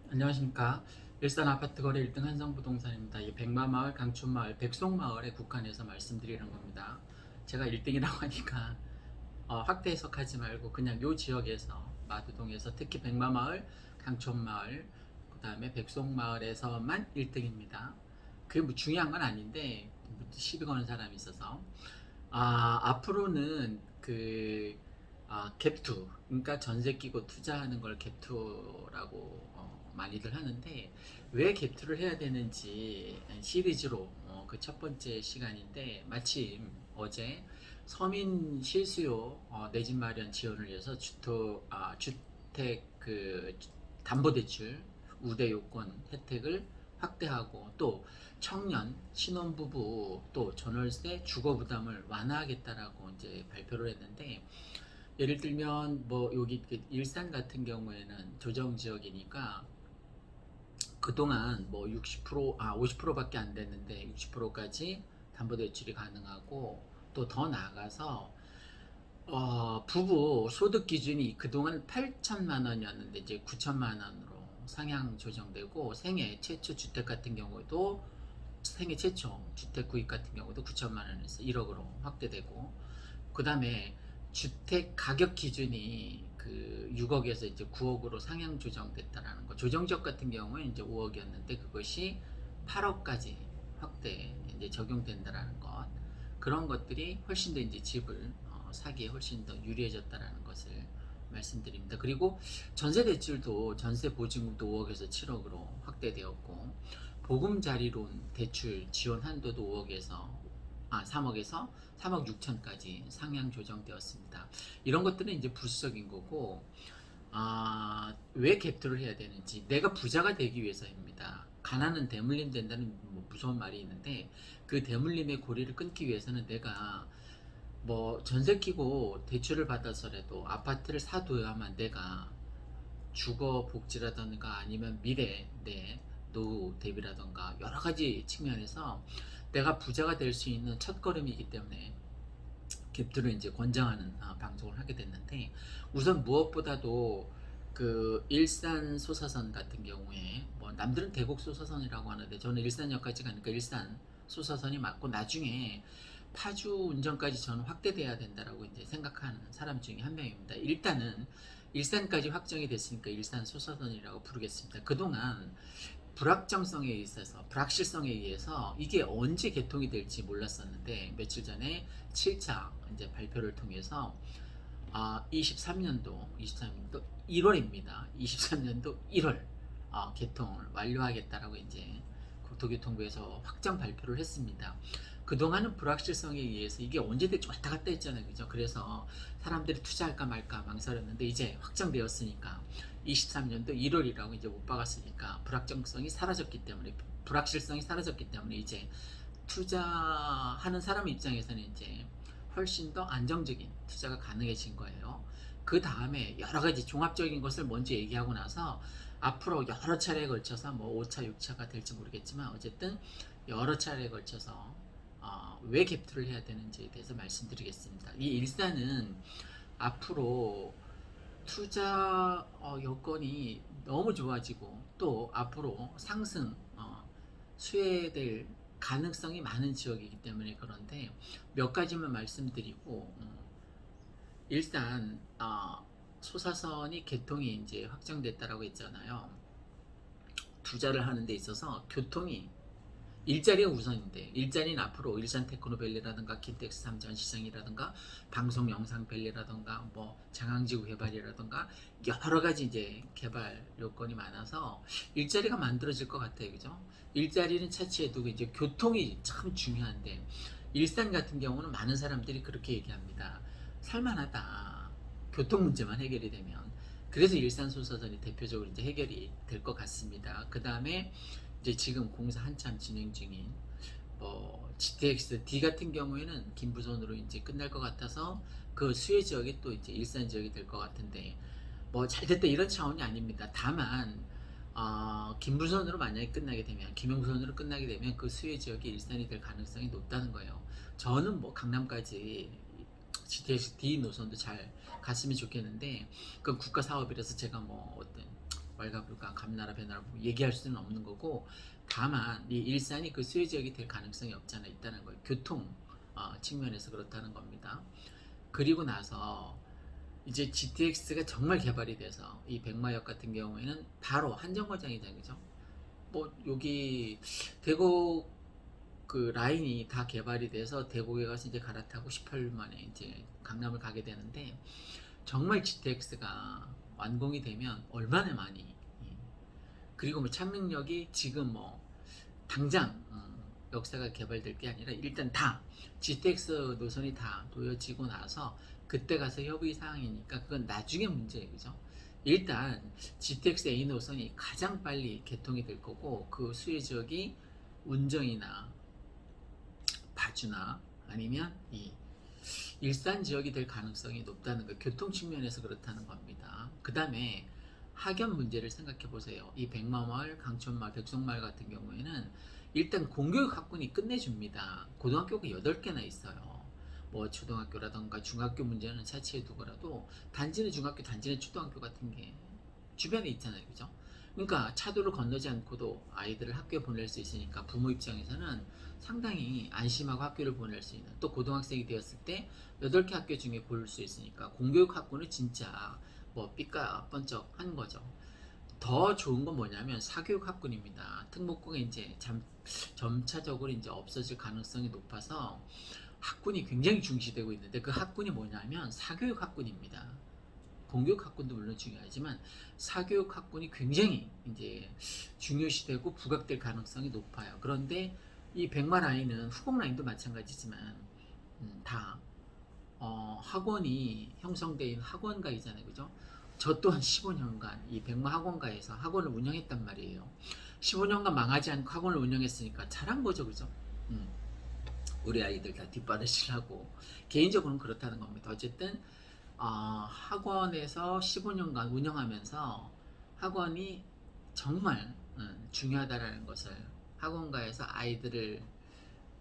안녕하십니까. 일산 아파트 거래 1등 한성부동산입니다. 이 백마마을, 강촌마을, 백송마을에 국한해서 말씀드리는 겁니다. 제가 1등이라고 하니까 확대 해석하지 말고 그냥 요 지역에서 마두동에서 특히 백마마을, 강촌마을, 그 다음에 백송마을에서만 1등입니다. 그게 뭐 중요한 건 아닌데 시비 거는 사람이 있어서 앞으로는 갭투, 그러니까 전세 끼고 투자하는 걸 갭투라고 많이들 하는데, 왜 갭투를 해야 되는지 시리즈로 그 첫 번째 시간인데, 마침 어제 서민 실수요 내 집 마련 지원을 위해서 주택 담보대출 우대 요건 혜택을 확대하고, 또 청년 신혼부부 또 전월세 주거 부담을 완화하겠다라고 이제 발표를 했는데, 예를 들면 뭐 여기 일산 같은 경우에는 조정 지역이니까 그동안 뭐 50%밖에 안 됐는데 60%까지 담보대출이 가능하고, 또 더 나아가서 부부 소득 기준이 그동안 8천만 원이었는데 이제 9천만 원으로 상향 조정되고, 생애 최초 주택 같은 경우도 생애 최초 주택 구입 같은 경우도 9천만 원에서 1억으로 확대되고, 그 다음에 주택 가격 기준이 그 6억에서 이제 9억으로 상향 조정됐다라는 거. 조정지역 같은 경우는 이제 5억이었는데 그것이 8억까지 확대 이제 적용된다라는 것. 그런 것들이 훨씬 더 이제 집을 사기에 훨씬 더 유리해졌다라는 것을 말씀드립니다. 그리고 전세 대출도 전세 보증금도 5억에서 7억으로 확대되었고, 보금자리론 대출 지원 한도도 3억에서 3억 6천까지 상향 조정되었습니다. 이런 것들은 이제 부수적인 거고, 왜 갭투를 해야 되는지, 내가 부자가 되기 위해서입니다. 가난은 대물림 된다는 뭐 무서운 말이 있는데, 그 대물림의 고리를 끊기 위해서는 내가 뭐 전세 끼고 대출을 받아서라도 아파트를 사둬야만 내가 주거 복지라든가 아니면 미래 내 노후 대비라든가 여러 가지 측면에서 내가 부자가 될 수 있는 첫걸음이기 때문에 갭투를 이제 권장하는 방송을 하게 됐는데, 우선 무엇보다도 그 일산 소사선 같은 경우에 뭐 남들은 대곡 소사선이라고 하는데 저는 일산역까지 가니까 일산 소사선이 맞고, 나중에 파주 운전까지 저는 확대돼야 된다라고 이제 생각하는 사람 중에 한 명입니다. 일단은 일산까지 확정이 됐으니까 일산 소사선이라고 부르겠습니다. 그동안 불확정성에 있어서, 불확실성에 의해서 이게 언제 개통이 될지 몰랐었는데, 며칠 전에 7차 이제 발표를 통해서 23년도 1월입니다. 23년도 1월 개통을 완료하겠다라고 이제 국토교통부에서 확정 발표를 했습니다. 그동안은 불확실성에 의해서 이게 언제 될지 왔다 갔다 했잖아요. 그죠? 그래서 사람들이 투자할까 말까 망설였는데, 이제 확정되었으니까 23년도 1월이라고 이제 못 박았으니까 불확실성이 사라졌기 때문에 이제 투자하는 사람 입장에서는 이제 훨씬 더 안정적인 투자가 가능해진 거예요. 그 다음에 여러 가지 종합적인 것을 먼저 얘기하고 나서, 앞으로 여러 차례에 걸쳐서 뭐 5차, 6차가 될지 모르겠지만 어쨌든 여러 차례에 걸쳐서 왜 갭투를 해야 되는지에 대해서 말씀드리겠습니다. 이 일산은 앞으로 투자 여건이 너무 좋아지고, 또 앞으로 상승 수혜될 가능성이 많은 지역이기 때문에 그런데, 몇 가지만 말씀드리고, 일단 소사선이 개통이 이제 확정됐다라고 했잖아요. 투자를 하는 데 있어서 교통이, 일자리가 우선인데, 일자리는 앞으로 일산 테크노밸리라든가 킨텍스 3전 시장이라든가 방송 영상밸리라든가 뭐 장항지구 개발이라든가 여러 가지 이제 개발 요건이 많아서 일자리가 만들어질 것 같아요. 그죠? 일자리는 차치해두고 이제 교통이 참 중요한데, 일산 같은 경우는 많은 사람들이 그렇게 얘기합니다. 살만하다, 교통 문제만 해결이 되면. 그래서 일산 소사선이 대표적으로 이제 해결이 될 것 같습니다. 그 다음에 이제 지금 공사 한참 진행 중인 뭐 GTX D 같은 경우에는 김부선으로 이제 끝날 것 같아서, 그 수혜 지역이 또 이제 일산 지역이 될 것 같은데, 뭐 잘됐다 이런 차원이 아닙니다. 다만 김부선으로 만약에 끝나게 되면, 김영선으로 끝나게 되면 그 수혜 지역이 일산이 될 가능성이 높다는 거예요. 저는 뭐 강남까지 GTX D 노선도 잘 갔으면 좋겠는데, 그건 국가 사업이라서 제가 뭐 어떤 왈가불가 감나라 배나라 뭐 얘기할 수는 없는 거고, 다만 이 일산이 그 수요 지역이 될 가능성이 없지 않아 있다는 거예요. 교통 측면에서 그렇다는 겁니다. 그리고 나서 이제 GTX가 정말 개발이 돼서 이 백마역 같은 경우에는 바로 한정거장이잖아요, 그죠? 뭐 여기 대구 그 라인이 다 개발이 돼서 대구에 가서 이제 갈아타고 18일 만에 이제 강남을 가게 되는데, 정말 GTX가 완공이 되면 얼마나 많이, 그리고 뭐 창릉역이 지금 뭐 당장 역사가 개발될 게 아니라 일단 다 GTX 노선이 다 놓여지고 나서 그때 가서 협의 사항이니까 그건 나중에 문제예요, 그죠? 일단 GTX A 노선이 가장 빨리 개통이 될 거고, 그 수혜 지역이 운정이나 파주나 아니면 이 일산 지역이 될 가능성이 높다는 거, 교통 측면에서 그렇다는 겁니다. 그 다음에 학연 문제를 생각해 보세요. 이 백마마을, 강촌마을, 백송마을 같은 경우에는 일단 공교육 학군이 끝내줍니다. 고등학교가 8개나 있어요. 뭐 초등학교라던가 중학교 문제는 차치해 두고라도 단지는 중학교, 단지는 초등학교 같은 게 주변에 있잖아요, 그죠? 그러니까 차도를 건너지 않고도 아이들을 학교에 보낼 수 있으니까 부모 입장에서는 상당히 안심하고 학교를 보낼 수 있는, 또 고등학생이 되었을 때 8개 학교 중에 고를 수 있으니까 공교육 학군은 진짜 뭐 삐까 번쩍한 거죠. 더 좋은 건 뭐냐면 사교육 학군입니다. 특목고가 이제 점차적으로 이제 없어질 가능성이 높아서 학군이 굉장히 중시되고 있는데, 그 학군이 뭐냐면 사교육 학군입니다. 공교육 학군도 물론 중요하지만 사교육 학군이 굉장히 이제 중요시되고 부각될 가능성이 높아요. 그런데 이 백마 라인은 후공 라인도 마찬가지지만 다 학원이 형성되어 있는 학원가이잖아요, 그죠? 저 또한 15년간 이 백마 학원가에서 학원을 운영했단 말이에요. 15년간 망하지 않고 학원을 운영했으니까 잘한 거죠, 그죠? 우리 아이들 다 뒷받으시라고. 개인적으로는 그렇다는 겁니다. 어쨌든 학원에서 15년간 운영하면서 학원이 정말 중요하다라는 것을, 학원가에서 아이들을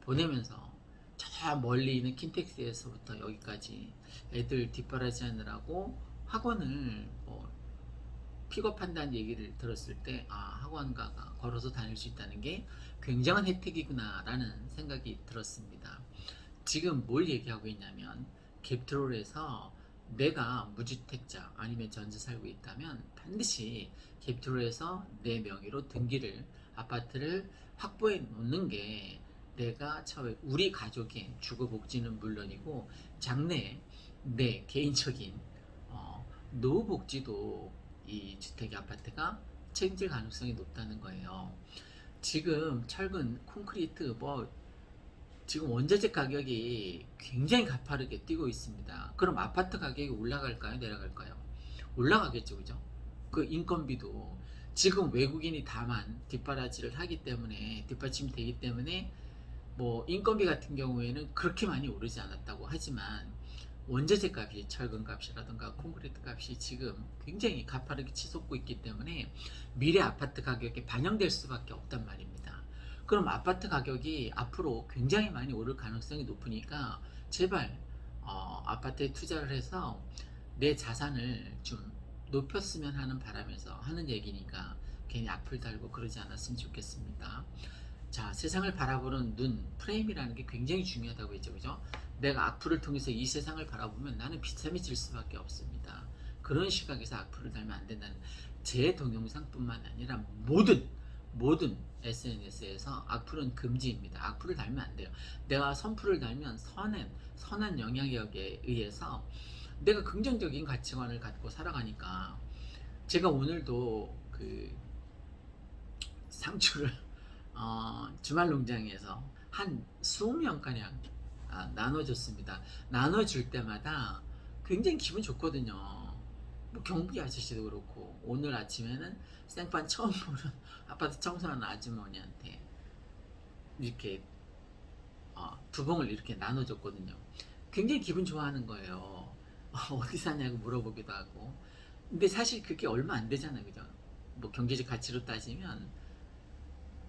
보내면서 저 멀리 있는 킨텍스에서부터 여기까지 애들 뒷바라지 하느라고 학원을 뭐 픽업한다는 얘기를 들었을 때, 학원가가 걸어서 다닐 수 있다는 게 굉장한 혜택이구나 라는 생각이 들었습니다. 지금 뭘 얘기하고 있냐면, 갭트롤에서 내가 무주택자 아니면 전세 살고 있다면 반드시 갭트롤에서 내 명의로 등기를, 아파트를 확보해 놓는 게 내가 처음에 우리 가족의 주거 복지는 물론이고 장래 내 개인적인 노후 복지도 이 주택 아파트가 책임질 가능성이 높다는 거예요. 지금 철근, 콘크리트 뭐 지금 원자재 가격이 굉장히 가파르게 뛰고 있습니다. 그럼 아파트 가격이 올라갈까요? 내려갈까요? 올라가겠죠, 그죠? 그 인건비도 지금 외국인이 다만 뒷바라지를 하기 때문에, 뒷받침되기 때문에 뭐 인건비 같은 경우에는 그렇게 많이 오르지 않았다고 하지만 원자재 값이, 철근 값이라든가 콘크리트 값이 지금 굉장히 가파르게 치솟고 있기 때문에 미래 아파트 가격에 반영될 수밖에 없단 말입니다. 그럼 아파트 가격이 앞으로 굉장히 많이 오를 가능성이 높으니까 제발 아파트에 투자를 해서 내 자산을 좀 높였으면 하는 바람에서 하는 얘기니까 괜히 악플 달고 그러지 않았으면 좋겠습니다. 자, 세상을 바라보는 눈, 프레임이라는 게 굉장히 중요하다고 했죠, 그죠? 내가 악플을 통해서 이 세상을 바라보면 나는 비참해질 수밖에 없습니다. 그런 시각에서 악플을 달면 안 된다는, 제 동영상뿐만 아니라 모든 SNS에서 악플은 금지입니다. 악플을 달면 안 돼요. 내가 선플을 달면 선한 영향력에 의해서 내가 긍정적인 가치관을 갖고 살아가니까, 제가 오늘도 그 상추를 주말 농장에서 한 20명가량 나눠줬습니다. 나눠줄 때마다 굉장히 기분 좋거든요. 뭐 경비 아저씨도 그렇고, 오늘 아침에는 생판 처음 보는 아파트 청소하는 아주머니한테 이렇게 두 봉을 이렇게 나눠줬거든요. 굉장히 기분 좋아하는 거예요. 어디 사냐고 물어보기도 하고. 근데 사실 그게 얼마 안 되잖아요, 그죠? 뭐 경제적 가치로 따지면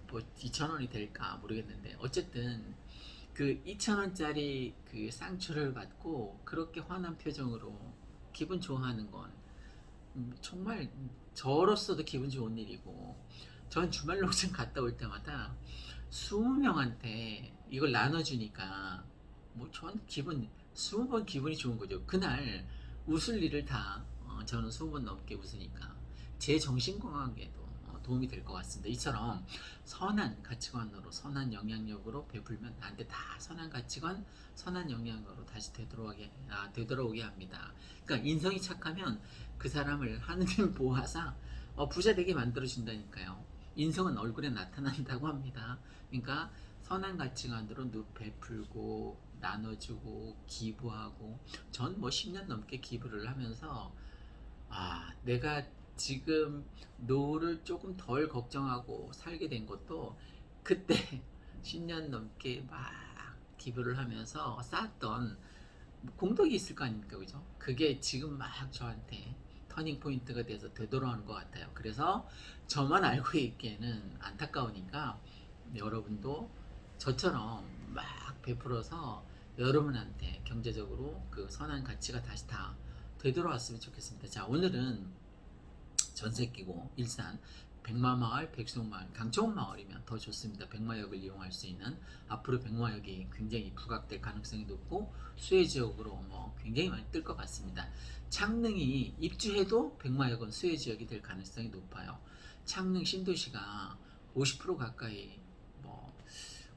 뭐 2,000원이 될까 모르겠는데, 어쨌든 그 2,000원짜리 그 쌍추를 받고 그렇게 환한 표정으로 기분 좋아하는 건 정말 저로서도 기분 좋은 일이고, 전 주말 농장 갔다 올 때마다 20명한테 이걸 나눠주니까 뭐 전 기분 20번 기분이 좋은 거죠. 그날 웃을 일을 다 저는 20번 넘게 웃으니까 제 정신 건강에도 도움이 될 것 같습니다. 이처럼 선한 가치관으로 선한 영향력으로 베풀면 나한테 다 선한 가치관, 선한 영향으로 다시 되돌아오게 합니다. 그러니까 인성이 착하면 그 사람을 하느님 보호하사 부자 되게 만들어 준다니까요. 인성은 얼굴에 나타난다고 합니다. 그러니까 선한 가치관으로 베풀고 나눠주고 기부하고, 전 뭐 10년 넘게 기부를 하면서 내가 지금 노후를 조금 덜 걱정하고 살게 된 것도 그때 10년 넘게 막 기부를 하면서 쌓았던 공덕이 있을 거 아닙니까, 그죠? 그게 지금 막 저한테 터닝 포인트가 돼서 되돌아오는 것 같아요. 그래서 저만 알고 있기에는 안타까우니까 여러분도 저처럼 막 베풀어서 여러분한테 경제적으로 그 선한 가치가 다시 다 되돌아왔으면 좋겠습니다. 자, 오늘은 전세 끼고 일산 백마마을, 백송마을, 강촌마을이면 더 좋습니다. 백마역을 이용할 수 있는, 앞으로 백마역이 굉장히 부각될 가능성이 높고 수혜지역으로 굉장히 많이 뜰 것 같습니다. 창릉이 입주해도 백마역은 수혜지역이 될 가능성이 높아요. 창릉 신도시가 50% 가까이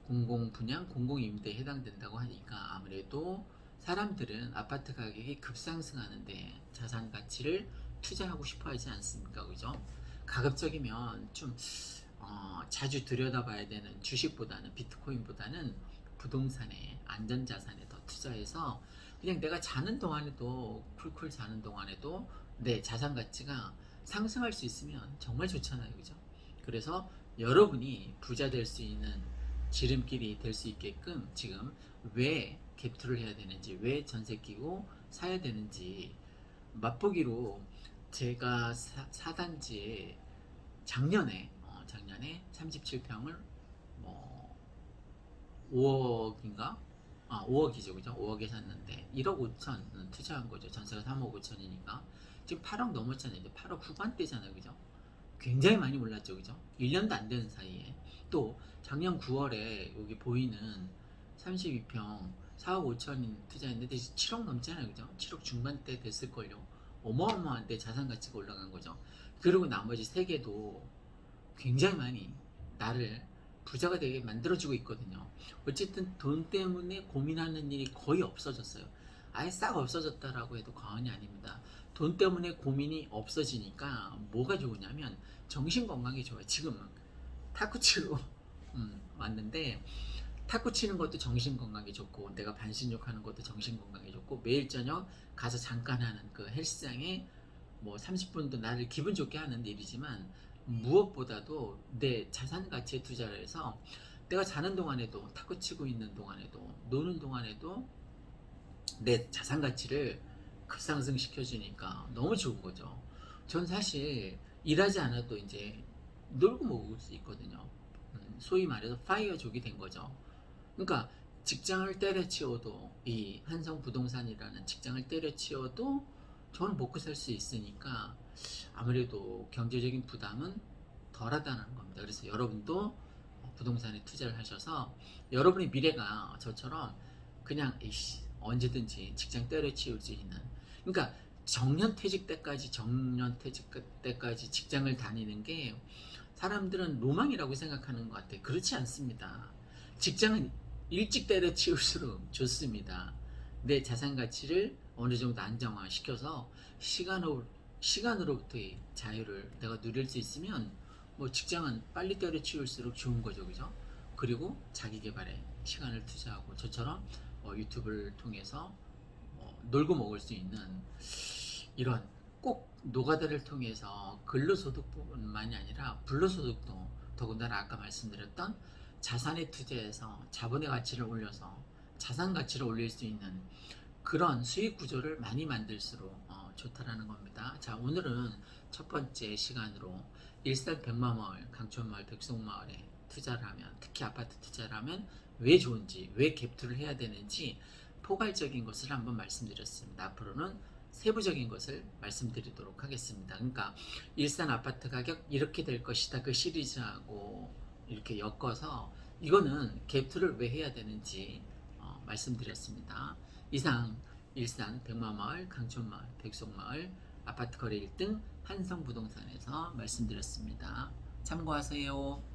공공분양, 공공임대에 해당된다고 하니까 아무래도 사람들은 아파트 가격이 급상승하는데 자산 가치를 투자하고 싶어 하지 않습니까? 그죠? 가급적이면 좀 자주 들여다봐야 되는 주식보다는, 비트코인보다는 부동산에, 안전자산에 더 투자해서 그냥 내가 자는 동안에도, 쿨쿨 자는 동안에도 내 자산 가치가 상승할 수 있으면 정말 좋잖아요. 그죠? 그래서 여러분이 부자 될 수 있는 지름길이 될 수 있게끔 지금 왜 갭투를 해야 되는지, 왜 전세 끼고 사야 되는지 맛보기로 제가 사단지에 작년에 37평을 5억인가? 5억이죠, 그죠? 5억에 샀는데 1억 5천 투자한 거죠. 전세가 3억 5천이니까 지금 8억 넘었잖아요. 이제 8억 후반대잖아요, 그죠? 굉장히 많이 올랐죠, 그죠? 1년도 안 되는 사이에. 또 작년 9월에 여기 보이는 32평 4억 5천 투자했는데 7억 넘잖아요, 그죠? 7억 중반대 됐을걸요. 어마어마한데 자산 가치가 올라간 거죠. 그리고 나머지 3개도 굉장히 많이 나를 부자가 되게 만들어주고 있거든요. 어쨌든 돈 때문에 고민하는 일이 거의 없어졌어요. 아예 싹 없어졌다라고 해도 과언이 아닙니다. 돈 때문에 고민이 없어지니까 뭐가 좋으냐면 정신 건강이 좋아요. 지금 탁구 치러 왔는데, 탁구 치는 것도 정신 건강에 좋고, 내가 반신욕 하는 것도 정신 건강에 좋고, 매일 저녁 가서 잠깐 하는 그 헬스장에 30분도 나를 기분 좋게 하는 일이지만, 무엇보다도 내 자산 가치에 투자를 해서 내가 자는 동안에도, 탁구 치고 있는 동안에도, 노는 동안에도 내 자산 가치를 급상승 시켜주니까 너무 좋은 거죠. 전 사실 일하지 않아도 이제 놀고 먹을 수 있거든요. 소위 말해서 파이어족이 된 거죠. 그러니까 직장을 때려치워도, 이 한성 부동산이라는 직장을 때려치워도 저는 먹고 살 수 있으니까 아무래도 경제적인 부담은 덜하다는 겁니다. 그래서 여러분도 부동산에 투자를 하셔서 여러분의 미래가 저처럼 그냥 언제든지 직장 때려치울 수 있는, 그러니까 정년퇴직 때까지 직장을 다니는 게 사람들은 로망이라고 생각하는 것 같아요. 그렇지 않습니다. 직장은 일찍 때려치울수록 좋습니다. 내 자산 가치를 어느 정도 안정화시켜서 시간으로부터의 자유를 내가 누릴 수 있으면 직장은 빨리 때려치울수록 좋은 거죠, 그죠? 그리고 자기 개발에 시간을 투자하고 저처럼 유튜브를 통해서 놀고 먹을 수 있는, 이런 꼭 노가다를 통해서 근로소득뿐만이 아니라 불로소득도, 더군다나 아까 말씀드렸던 자산에 투자해서 자본의 가치를 올려서 자산 가치를 올릴 수 있는 그런 수익 구조를 많이 만들수록 좋다라는 겁니다. 자, 오늘은 첫 번째 시간으로 일산 백마마을, 강촌마을, 백송마을에 투자를 하면, 특히 아파트 투자를 하면 왜 좋은지, 왜 갭투를 해야 되는지 포괄적인 것을 한번 말씀드렸습니다. 앞으로는 세부적인 것을 말씀드리도록 하겠습니다. 그러니까 일산 아파트 가격 이렇게 될 것이다 그 시리즈하고 이렇게 엮어서 이거는 갭투를 왜 해야 되는지 말씀드렸습니다. 이상 일산 백마마을, 강촌마을, 백송마을 아파트 거래 1등 한성부동산에서 말씀드렸습니다. 참고하세요.